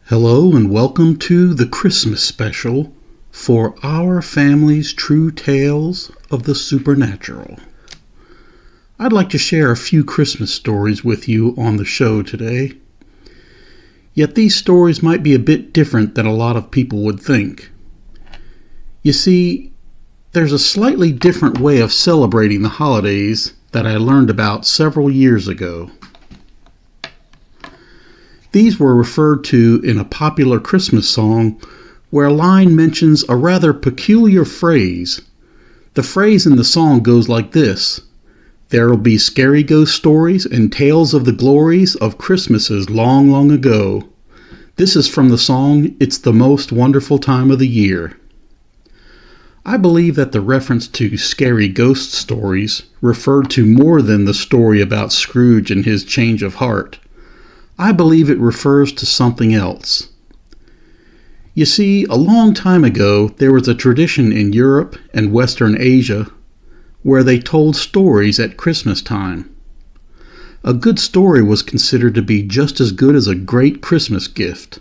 Hello and welcome to the Christmas special for Our Family's True Tales of the Supernatural. I'd like to share a few Christmas stories with you on the show today. Yet these stories might be a bit different than a lot of people would think. You see, there's a slightly different way of celebrating the holidays that I learned about several years ago. These were referred to in a popular Christmas song where a line mentions a rather peculiar phrase. The phrase in the song goes like this: "There'll be scary ghost stories and tales of the glories of Christmases long, long ago." This is from the song "It's the Most Wonderful Time of the Year." I believe that the reference to scary ghost stories referred to more than the story about Scrooge and his change of heart. I believe it refers to something else. You see, a long time ago, there was a tradition in Europe and Western Asia where they told stories at Christmas time. A good story was considered to be just as good as a great Christmas gift.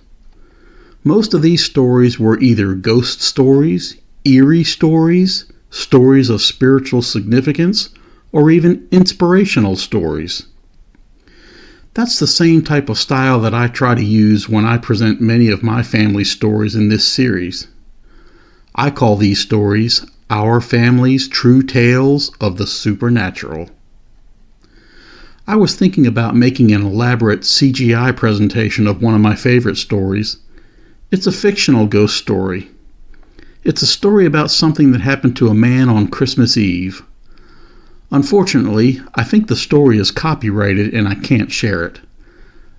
Most of these stories were either ghost stories, eerie stories, stories of spiritual significance, or even inspirational stories. That's the same type of style that I try to use when I present many of my family stories in this series. I call these stories Our Family's True Tales of the Supernatural. I was thinking about making an elaborate CGI presentation of one of my favorite stories. It's a fictional ghost story. It's a story about something that happened to a man on Christmas Eve. Unfortunately, I think the story is copyrighted and I can't share it.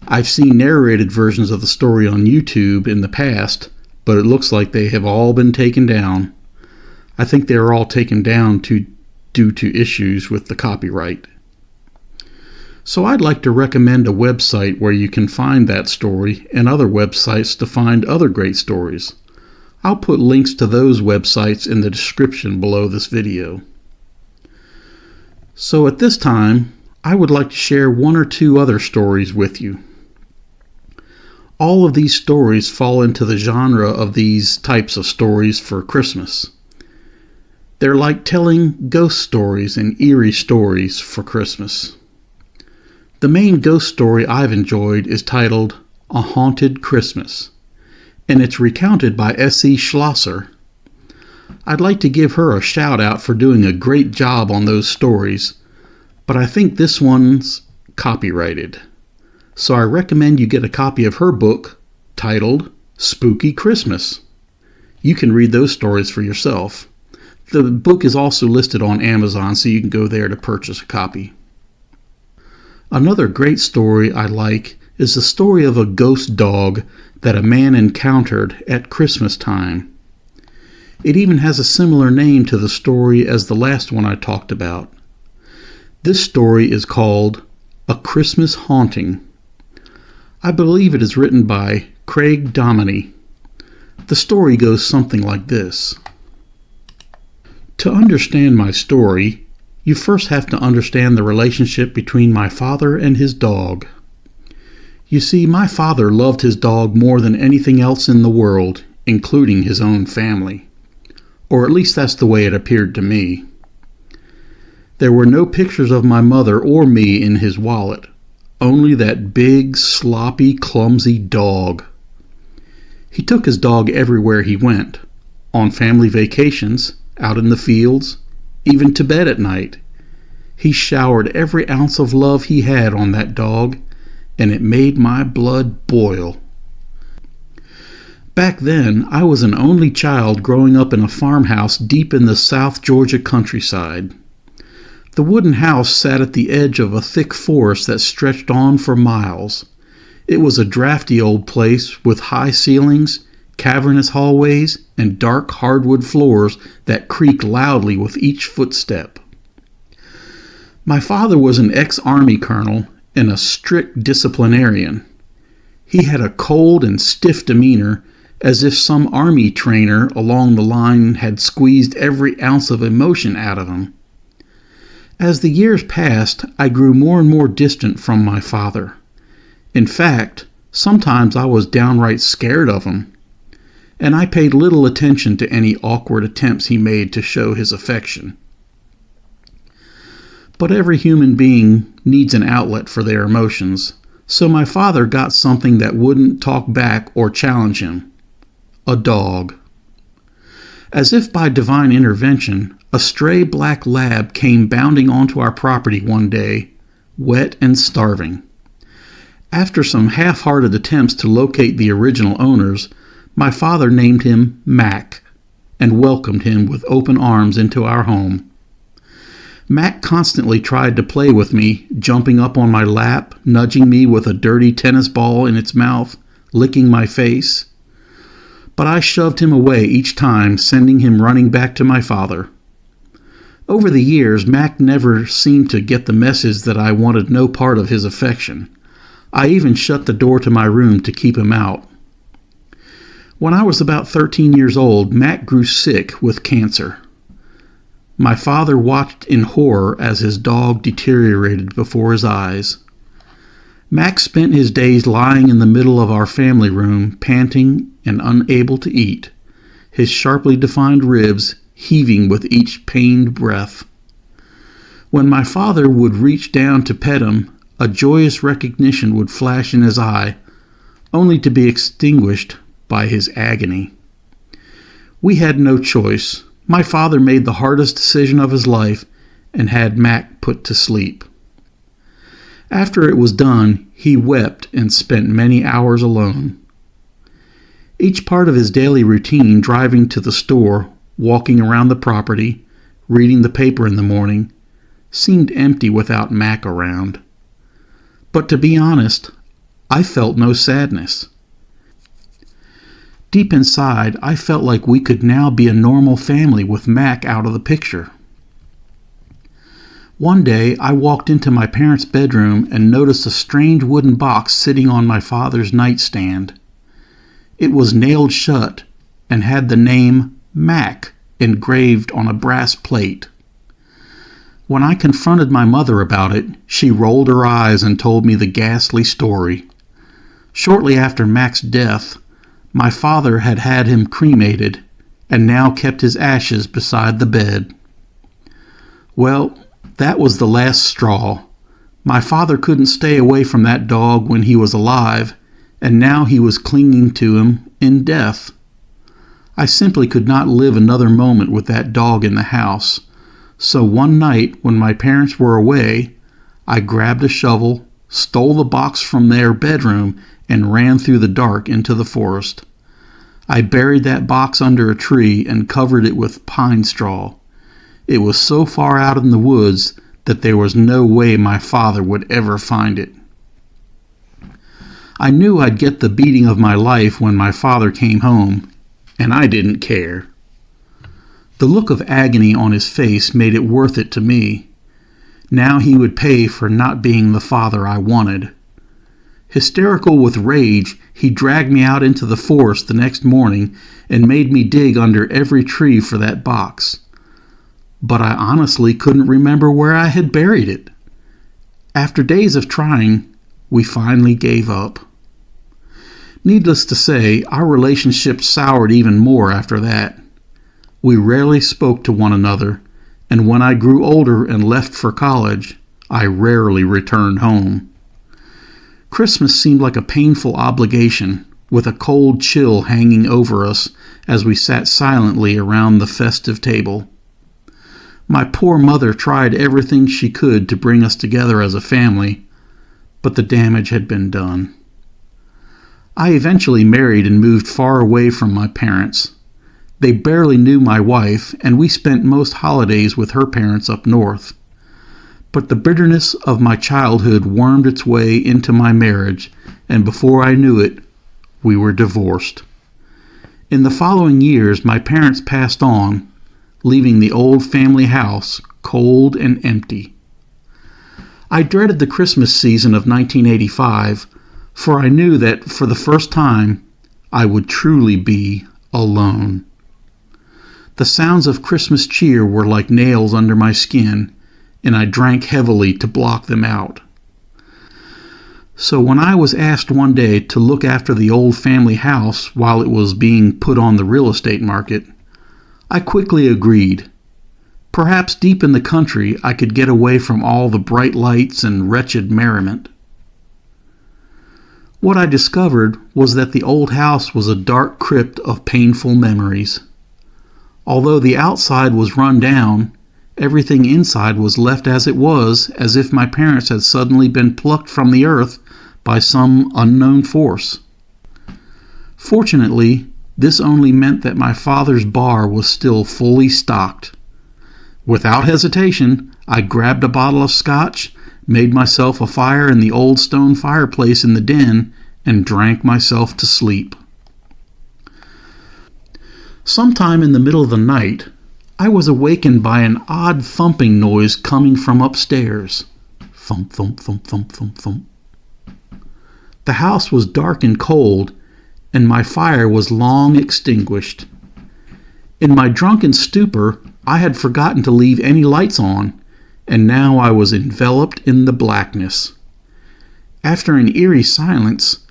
I've seen narrated versions of the story on YouTube in the past, but it looks like they have all been taken down. I think they were all taken down due to issues with the copyright. So I'd like to recommend a website where you can find that story and other websites to find other great stories. I'll put links to those websites in the description below this video. So at this time, I would like to share one or two other stories with you. All of these stories fall into the genre of these types of stories for Christmas. They're like telling ghost stories and eerie stories for Christmas. The main ghost story I've enjoyed is titled A Haunted Christmas, and it's recounted by S.E. Schlosser. I'd like to give her a shout out for doing a great job on those stories, but I think this one's copyrighted. So I recommend you get a copy of her book titled Spooky Christmas. You can read those stories for yourself. The book is also listed on Amazon, so you can go there to purchase a copy. Another great story I like is the story of a ghost dog that a man encountered at Christmas time. It even has a similar name to the story as the last one I talked about. This story is called A Christmas Haunting. I believe it is written by Craig Dominy. The story goes something like this. To understand my story, you first have to understand the relationship between my father and his dog. You see, my father loved his dog more than anything else in the world, including his own family. Or at least that's the way it appeared to me. There were no pictures of my mother or me in his wallet, only that big, sloppy, clumsy dog. He took his dog everywhere he went, on family vacations, out in the fields, even to bed at night. He showered every ounce of love he had on that dog, and it made my blood boil. Back then, I was an only child growing up in a farmhouse deep in the South Georgia countryside. The wooden house sat at the edge of a thick forest that stretched on for miles. It was a drafty old place with high ceilings, cavernous hallways, and dark hardwood floors that creaked loudly with each footstep. My father was an ex-army colonel and a strict disciplinarian. He had a cold and stiff demeanor, as if some army trainer along the line had squeezed every ounce of emotion out of him. As the years passed, I grew more and more distant from my father. In fact, Sometimes I was downright scared of him, and I paid little attention to any awkward attempts he made to show his affection. But every human being needs an outlet for their emotions, so my father got something that wouldn't talk back or challenge him: a dog. As if by divine intervention, a stray black lab came bounding onto our property one day, wet and starving. After some half-hearted attempts to locate the original owners, my father named him Mac and welcomed him with open arms into our home. Mac constantly tried to play with me, jumping up on my lap, nudging me with a dirty tennis ball in its mouth, licking my face. But I shoved him away each time, sending him running back to my father. Over the years, Mac never seemed to get the message that I wanted no part of his affection. I even shut the door to my room to keep him out. When I was about 13 years old, Mac grew sick with cancer. My father watched in horror as his dog deteriorated before his eyes. Mac spent his days lying in the middle of our family room, panting and unable to eat, his sharply defined ribs heaving with each pained breath. When my father would reach down to pet him, a joyous recognition would flash in his eye, only to be extinguished by his agony. We had no choice. My father made the hardest decision of his life and had Mac put to sleep. After it was done, he wept and spent many hours alone. Each part of his daily routine, driving to the store, walking around the property, reading the paper in the morning, seemed empty without Mac around. But to be honest, I felt no sadness. Deep inside, I felt like we could now be a normal family with Mac out of the picture. One day, I walked into my parents' bedroom and noticed a strange wooden box sitting on my father's nightstand. It was nailed shut and had the name Mac engraved on a brass plate. When I confronted my mother about it, she rolled her eyes and told me the ghastly story. Shortly after Mac's death, my father had had him cremated and now kept his ashes beside the bed. Well, that was the last straw. My father couldn't stay away from that dog when he was alive, and now he was clinging to him in death. I simply could not live another moment with that dog in the house. So one night, when my parents were away, I grabbed a shovel, stole the box from their bedroom, and ran through the dark into the forest. I buried that box under a tree and covered it with pine straw. It was so far out in the woods that there was no way my father would ever find it. I knew I'd get the beating of my life when my father came home, and I didn't care. The look of agony on his face made it worth it to me. Now he would pay for not being the father I wanted. Hysterical with rage, he dragged me out into the forest the next morning and made me dig under every tree for that box. But I honestly couldn't remember where I had buried it. After days of trying, we finally gave up. Needless to say, our relationship soured even more after that. We rarely spoke to one another, and when I grew older and left for college, I rarely returned home. Christmas seemed like a painful obligation, with a cold chill hanging over us as we sat silently around the festive table. My poor mother tried everything she could to bring us together as a family, but the damage had been done. I eventually married and moved far away from my parents. They barely knew my wife, and we spent most holidays with her parents up north. But the bitterness of my childhood wormed its way into my marriage, and before I knew it, we were divorced. In the following years, my parents passed on, leaving the old family house cold and empty. I dreaded the Christmas season of 1985, for I knew that for the first time I would truly be alone. The sounds of Christmas cheer were like nails under my skin, and I drank heavily to block them out. So when I was asked one day to look after the old family house while it was being put on the real estate market, I quickly agreed. Perhaps deep in the country I could get away from all the bright lights and wretched merriment. What I discovered was that the old house was a dark crypt of painful memories. Although the outside was run down, everything inside was left as it was, as if my parents had suddenly been plucked from the earth by some unknown force. Fortunately, this only meant that my father's bar was still fully stocked. Without hesitation, I grabbed a bottle of scotch, made myself a fire in the old stone fireplace in the den, and drank myself to sleep. Sometime in the middle of the night, I was awakened by an odd thumping noise coming from upstairs. Thump, thump, thump, thump, thump, thump. The house was dark and cold, and my fire was long extinguished. In my drunken stupor, I had forgotten to leave any lights on, and now I was enveloped in the blackness. After an eerie silence,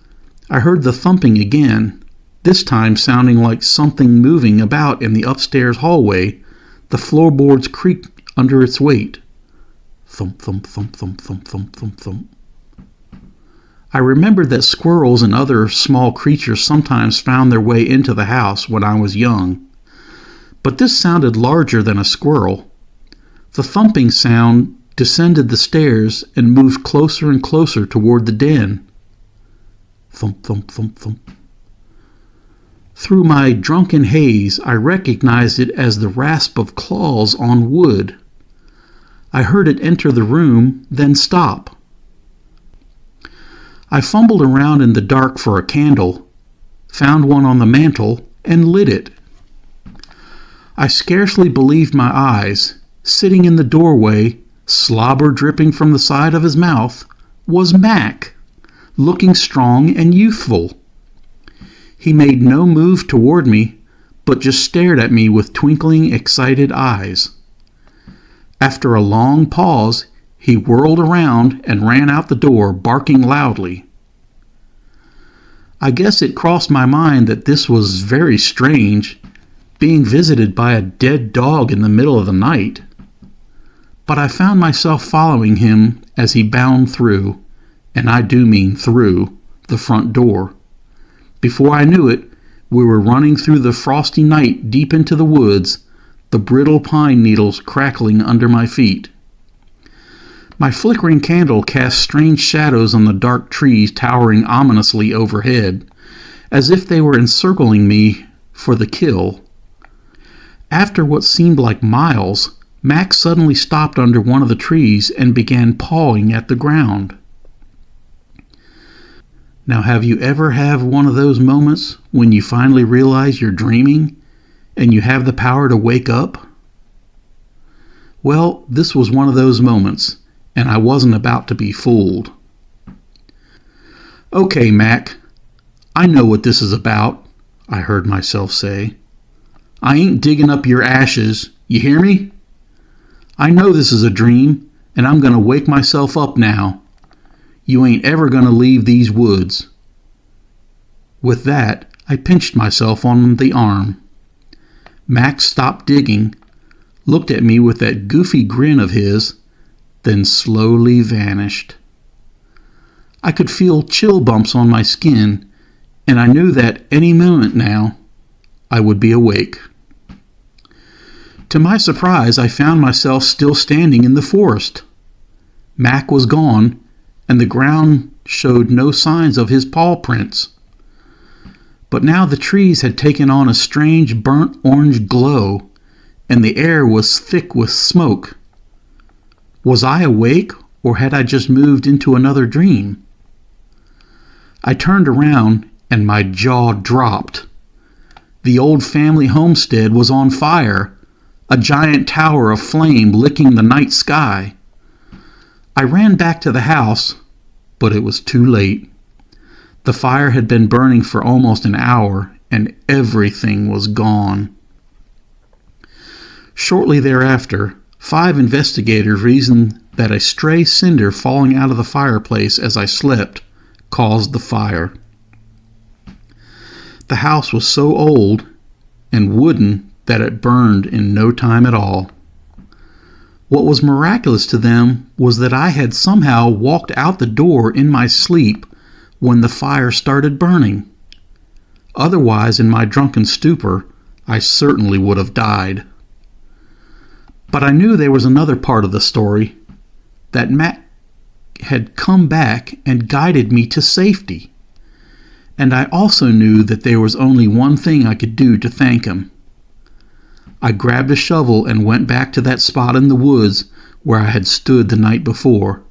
I heard the thumping again, this time sounding like something moving about in the upstairs hallway. The floorboards creaked under its weight. Thump, thump, thump, thump, thump, thump, thump, thump. I remembered that squirrels and other small creatures sometimes found their way into the house when I was young. But this sounded larger than a squirrel. The thumping sound descended the stairs and moved closer and closer toward the den. Thump, thump, thump, thump. Through my drunken haze, I recognized it as the rasp of claws on wood. I heard it enter the room, then stop. I fumbled around in the dark for a candle, found one on the mantel, and lit it. I scarcely believed my eyes. Sitting in the doorway, slobber dripping from the side of his mouth, was Mac, looking strong and youthful. He made no move toward me, but just stared at me with twinkling, excited eyes. After a long pause, he whirled around and ran out the door, barking loudly. I guess it crossed my mind that this was very strange, being visited by a dead dog in the middle of the night. But I found myself following him as he bounded through, and I do mean through, the front door. Before I knew it, we were running through the frosty night deep into the woods, the brittle pine needles crackling under my feet. My flickering candle cast strange shadows on the dark trees towering ominously overhead, as if they were encircling me for the kill. After what seemed like miles, Max suddenly stopped under one of the trees and began pawing at the ground. Now, have you ever had one of those moments when you finally realize you're dreaming and you have the power to wake up? Well, this was one of those moments, and I wasn't about to be fooled. "Okay, Mac, I know what this is about," I heard myself say. "I ain't digging up your ashes, you hear me? I know this is a dream, and I'm going to wake myself up now. You ain't ever going to leave these woods." With that, I pinched myself on the arm. Max stopped digging, looked at me with that goofy grin of his, then slowly vanished. I could feel chill bumps on my skin, and I knew that any moment now I would be awake. To my surprise, I found myself still standing in the forest. Mac was gone, and the ground showed no signs of his paw prints. But now the trees had taken on a strange burnt orange glow, and the air was thick with smoke. Was I awake, or had I just moved into another dream? I turned around, and my jaw dropped. The old family homestead was on fire, a giant tower of flame licking the night sky. I ran back to the house, but it was too late. The fire had been burning for almost an hour, and everything was gone. Shortly thereafter, 5 investigators reasoned that a stray cinder falling out of the fireplace as I slept caused the fire. The house was so old and wooden that it burned in no time at all. What was miraculous to them was that I had somehow walked out the door in my sleep when the fire started burning. Otherwise, in my drunken stupor, I certainly would have died. But I knew there was another part of the story, that Mac had come back and guided me to safety. And I also knew that there was only one thing I could do to thank him. I grabbed a shovel and went back to that spot in the woods where I had stood the night before.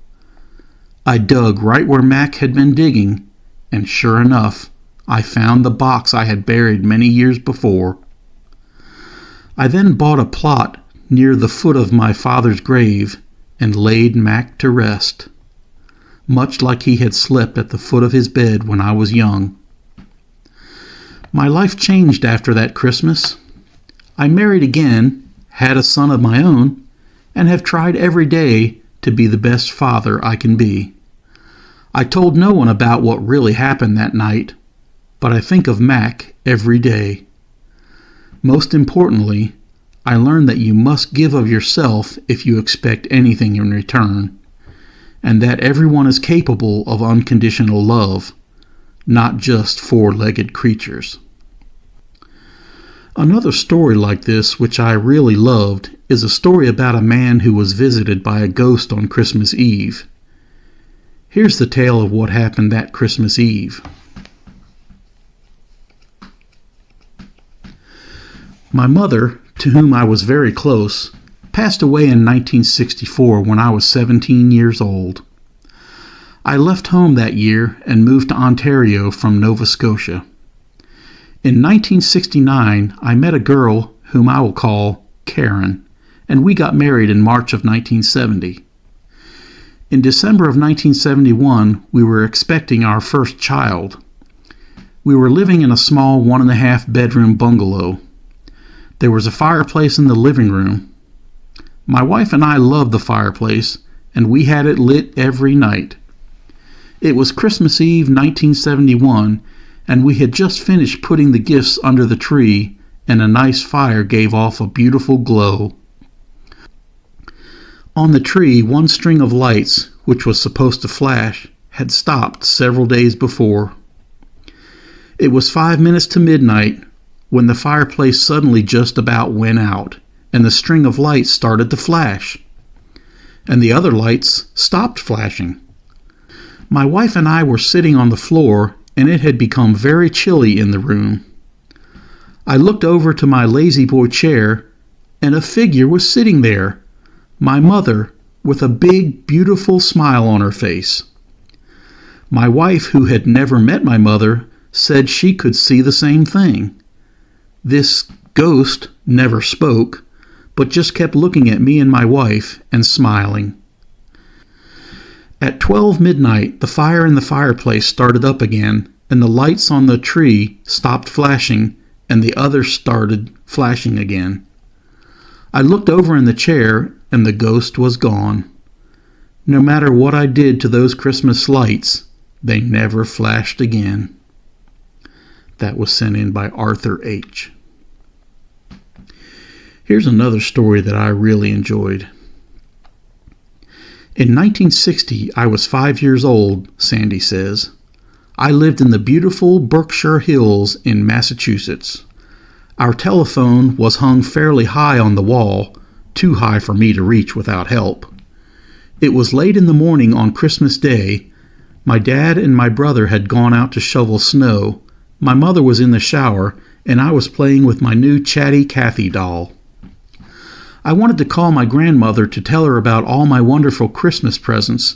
I dug right where Mac had been digging, and sure enough, I found the box I had buried many years before. I then bought a plot near the foot of my father's grave and laid Mac to rest, much like he had slept at the foot of his bed when I was young. My life changed after that Christmas. I married again, had a son of my own, and have tried every day to be the best father I can be. I told no one about what really happened that night, but I think of Mac every day. Most importantly, I learned that you must give of yourself if you expect anything in return, and that everyone is capable of unconditional love, not just four-legged creatures. Another story like this, which I really loved, is a story about a man who was visited by a ghost on Christmas Eve. Here's the tale of what happened that Christmas Eve. My mother, to whom I was very close, passed away in 1964 when I was 17 years old. I left home that year and moved to Ontario from Nova Scotia. In 1969, I met a girl whom I will call Karen, and we got married in March of 1970. In December of 1971, we were expecting our first child. We were living in a small 1.5 bedroom bungalow. There was a fireplace in the living room. My wife and I loved the fireplace, and we had it lit every night. It was Christmas Eve 1971, and we had just finished putting the gifts under the tree, and a nice fire gave off a beautiful glow. On the tree, one string of lights, which was supposed to flash, had stopped several days before. It was 5 minutes to midnight when the fireplace suddenly just about went out, and the string of lights started to flash, and the other lights stopped flashing. My wife and I were sitting on the floor, and it had become very chilly in the room. I looked over to my lazy boy chair, and a figure was sitting there, my mother, with a big, beautiful smile on her face. My wife, who had never met my mother, said she could see the same thing. This ghost never spoke, but just kept looking at me and my wife and smiling. At 12 midnight, the fire in the fireplace started up again, and the lights on the tree stopped flashing, and the others started flashing again. I looked over in the chair, and the ghost was gone. No matter what I did to those Christmas lights, they never flashed again. That was sent in by Arthur H. Here's another story that I really enjoyed. In 1960, I was 5 years old, Sandy says. I lived in the beautiful Berkshire Hills in Massachusetts. Our telephone was hung fairly high on the wall, too high for me to reach without help. It was late in the morning on Christmas Day. My dad and my brother had gone out to shovel snow. My mother was in the shower, and I was playing with my new Chatty Cathy doll. I wanted to call my grandmother to tell her about all my wonderful Christmas presents,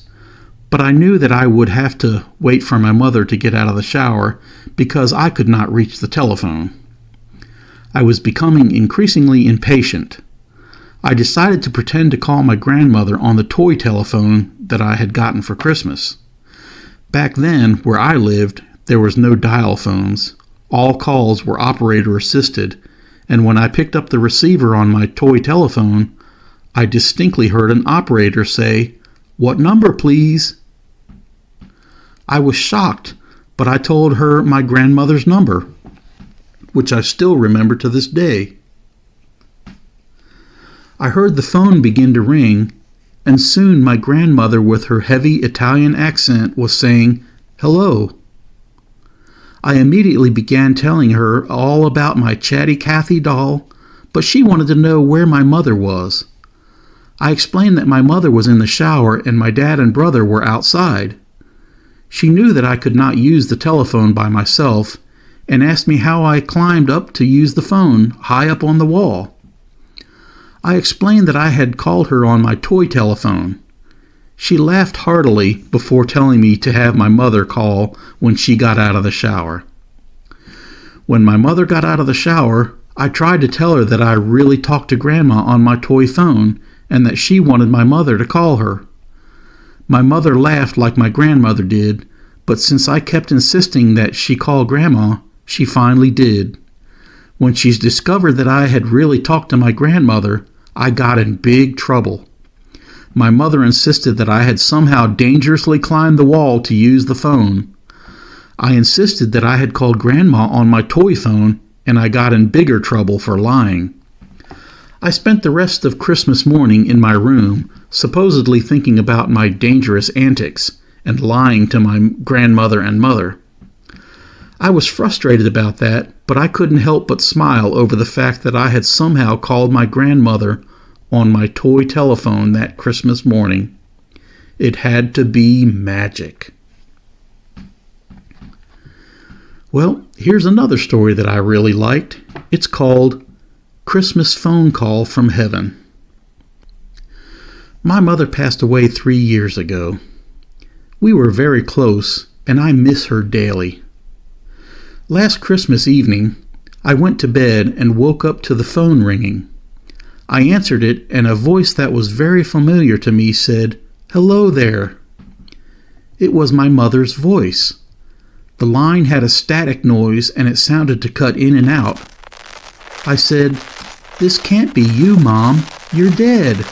but I knew that I would have to wait for my mother to get out of the shower because I could not reach the telephone. I was becoming increasingly impatient. I decided to pretend to call my grandmother on the toy telephone that I had gotten for Christmas. Back then, where I lived, there was no dial phones. All calls were operator assisted, and when I picked up the receiver on my toy telephone, I distinctly heard an operator say, "What number, please?" I was shocked, but I told her my grandmother's number, which I still remember to this day. I heard the phone begin to ring, and soon my grandmother, with her heavy Italian accent, was saying, "Hello." I immediately began telling her all about my Chatty Cathy doll, but she wanted to know where my mother was. I explained that my mother was in the shower and my dad and brother were outside. She knew that I could not use the telephone by myself and asked me how I climbed up to use the phone high up on the wall. I explained that I had called her on my toy telephone. She laughed heartily before telling me to have my mother call when she got out of the shower. When my mother got out of the shower, I tried to tell her that I really talked to Grandma on my toy phone and that she wanted my mother to call her. My mother laughed like my grandmother did, but since I kept insisting that she call Grandma, she finally did. When she discovered that I had really talked to my grandmother, I got in big trouble. My mother insisted that I had somehow dangerously climbed the wall to use the phone. I insisted that I had called Grandma on my toy phone, and I got in bigger trouble for lying. I spent the rest of Christmas morning in my room, supposedly thinking about my dangerous antics and lying to my grandmother and mother. I was frustrated about that, but I couldn't help but smile over the fact that I had somehow called my grandmother on my toy telephone that Christmas morning. It had to be magic. Well, here's another story that I really liked. It's called Christmas Phone Call from Heaven. My mother passed away 3 years ago. We were very close, and I miss her daily. Last Christmas evening, I went to bed and woke up to the phone ringing. I answered it, and a voice that was very familiar to me said, "Hello there." It was my mother's voice. The line had a static noise, and it sounded to cut in and out. I said, "This can't be you, Mom. You're dead."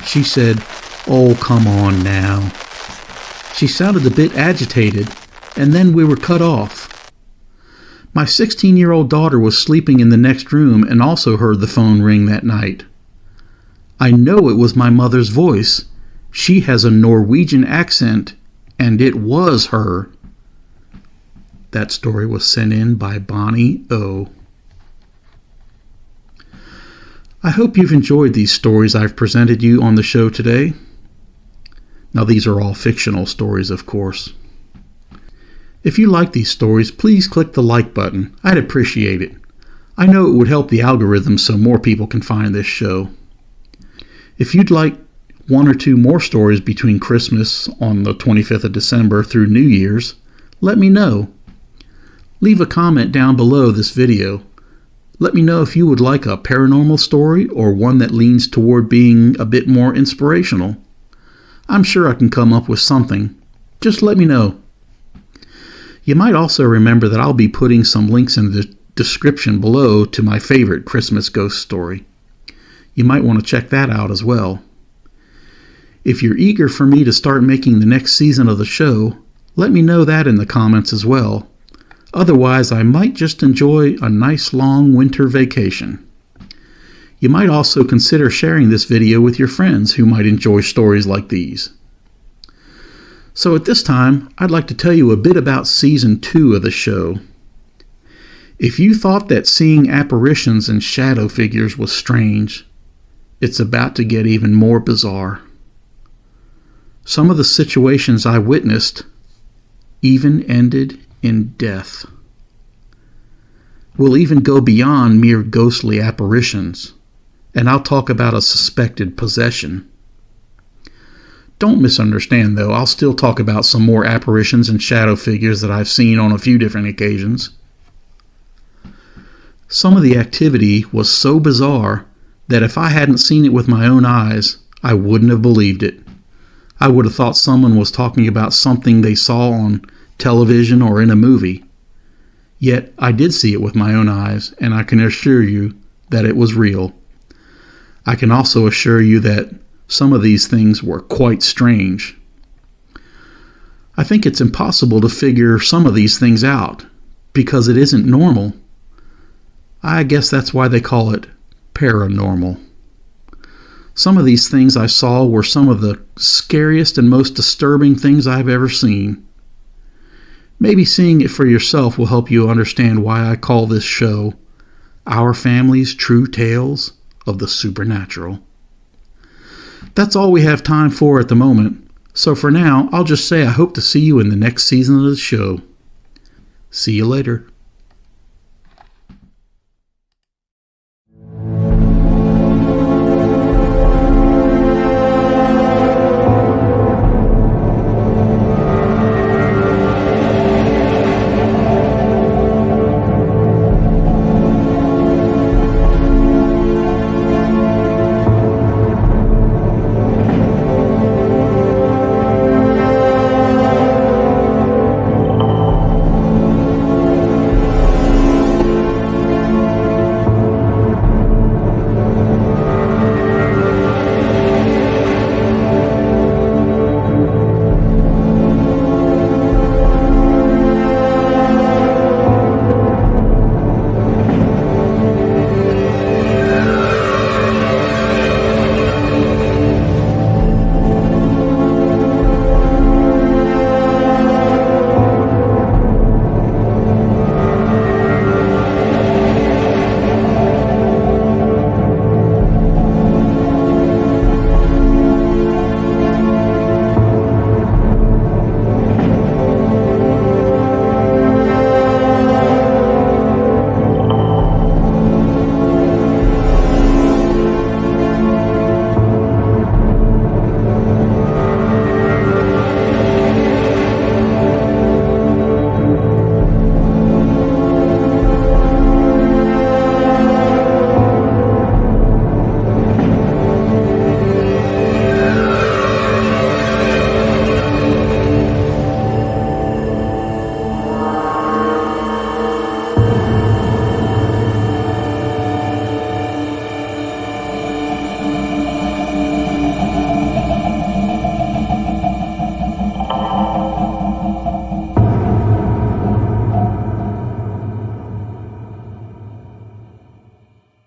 She said, "Oh, come on now." She sounded a bit agitated, and then we were cut off. My 16-year-old daughter was sleeping in the next room and also heard the phone ring that night. I know it was my mother's voice. She has a Norwegian accent, and it was her. That story was sent in by Bonnie O. I hope you've enjoyed these stories I've presented you on the show today. Now, these are all fictional stories, of course. If you like these stories, please click the like button. I'd appreciate it. I know it would help the algorithm so more people can find this show. If you'd like 1 or 2 more stories between Christmas on the 25th of December through New Year's, let me know. Leave a comment down below this video. Let me know if you would like a paranormal story or one that leans toward being a bit more inspirational. I'm sure I can come up with something. Just let me know. You might also remember that I'll be putting some links in the description below to my favorite Christmas ghost story. You might want to check that out as well. If you're eager for me to start making the next season of the show, let me know that in the comments as well. Otherwise, I might just enjoy a nice long winter vacation. You might also consider sharing this video with your friends who might enjoy stories like these. So at this time, I'd like to tell you a bit about Season 2 of the show. If you thought that seeing apparitions and shadow figures was strange, it's about to get even more bizarre. Some of the situations I witnessed even ended in death. We'll even go beyond mere ghostly apparitions, and I'll talk about a suspected possession. Don't misunderstand, though. I'll still talk about some more apparitions and shadow figures that I've seen on a few different occasions. Some of the activity was so bizarre that if I hadn't seen it with my own eyes, I wouldn't have believed it. I would have thought someone was talking about something they saw on television or in a movie. Yet I did see it with my own eyes, and I can assure you that it was real. I can also assure you that some of these things were quite strange. I think it's impossible to figure some of these things out because it isn't normal. I guess that's why they call it paranormal. Some of these things I saw were some of the scariest and most disturbing things I've ever seen. Maybe seeing it for yourself will help you understand why I call this show Our Family's True Tales of the Supernatural. That's all we have time for at the moment, so for now, I'll just say I hope to see you in the next season of the show. See you later.